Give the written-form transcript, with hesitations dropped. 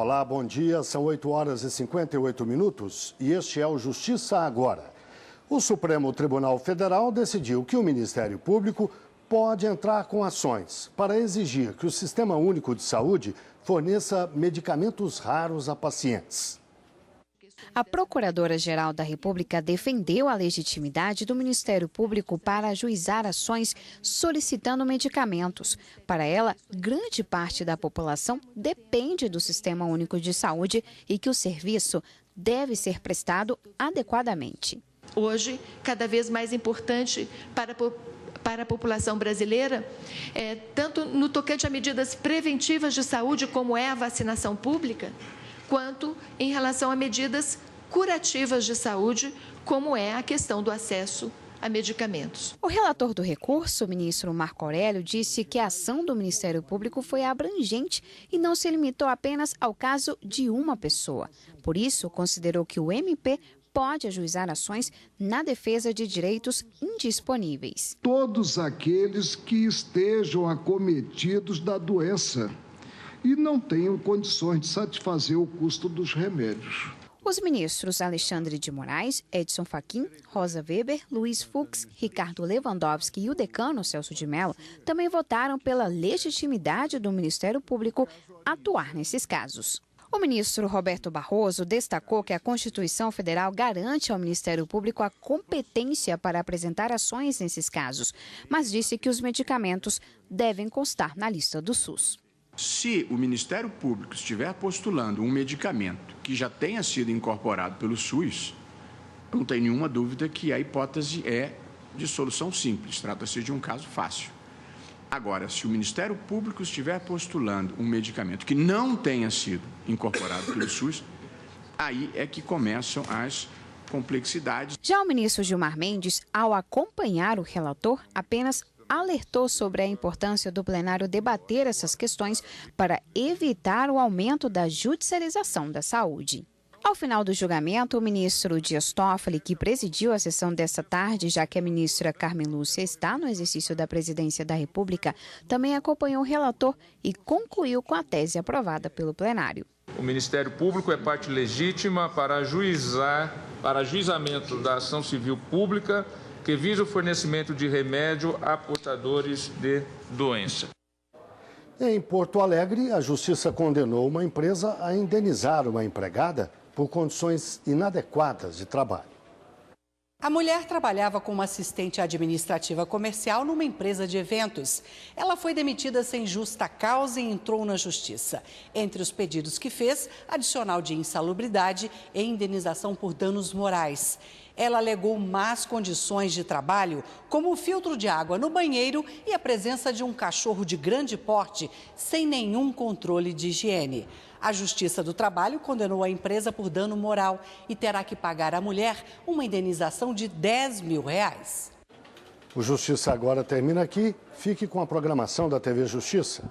Olá, bom dia. São 8 horas e 58 minutos e este é o Justiça Agora. O Supremo Tribunal Federal decidiu que o Ministério Público pode entrar com ações para exigir que o Sistema Único de Saúde forneça medicamentos raros a pacientes. A Procuradora-Geral da República defendeu a legitimidade do Ministério Público para ajuizar ações solicitando medicamentos. Para ela, grande parte da população depende do Sistema Único de Saúde e que o serviço deve ser prestado adequadamente. Hoje, cada vez mais importante para a população brasileira, tanto no tocante a medidas preventivas de saúde, como é a vacinação pública, quanto em relação a medidas curativas de saúde, como é a questão do acesso a medicamentos. O relator do recurso, o ministro Marco Aurélio, disse que a ação do Ministério Público foi abrangente e não se limitou apenas ao caso de uma pessoa. Por isso, considerou que o MP pode ajuizar ações na defesa de direitos indisponíveis. Todos aqueles que estejam acometidos da doença e não tenham condições de satisfazer o custo dos remédios. Os ministros Alexandre de Moraes, Edson Fachin, Rosa Weber, Luiz Fux, Ricardo Lewandowski e o decano Celso de Mello também votaram pela legitimidade do Ministério Público atuar nesses casos. O ministro Roberto Barroso destacou que a Constituição Federal garante ao Ministério Público a competência para apresentar ações nesses casos, mas disse que os medicamentos devem constar na lista do SUS. Se o Ministério Público estiver postulando um medicamento que já tenha sido incorporado pelo SUS, não tem nenhuma dúvida que a hipótese é de solução simples, trata-se de um caso fácil. Agora, se o Ministério Público estiver postulando um medicamento que não tenha sido incorporado pelo SUS, aí é que começam as complexidades. Já o ministro Gilmar Mendes, ao acompanhar o relator, apenas alertou sobre a importância do plenário debater essas questões para evitar o aumento da judicialização da saúde. Ao final do julgamento, o ministro Dias Toffoli, que presidiu a sessão desta tarde, já que a ministra Carmen Lúcia está no exercício da presidência da República, também acompanhou o relator e concluiu com a tese aprovada pelo plenário. O Ministério Público é parte legítima para ajuizamento da ação civil pública que visa o fornecimento de remédio a portadores de doença. Em Porto Alegre, a Justiça condenou uma empresa a indenizar uma empregada por condições inadequadas de trabalho. A mulher trabalhava como assistente administrativa comercial numa empresa de eventos. Ela foi demitida sem justa causa e entrou na justiça. Entre os pedidos que fez, adicional de insalubridade e indenização por danos morais. Ela alegou más condições de trabalho, como o filtro de água no banheiro e a presença de um cachorro de grande porte, sem nenhum controle de higiene. A Justiça do Trabalho condenou a empresa por dano moral e terá que pagar à mulher uma indenização de R$10 mil. O Justiça Agora termina aqui. Fique com a programação da TV Justiça.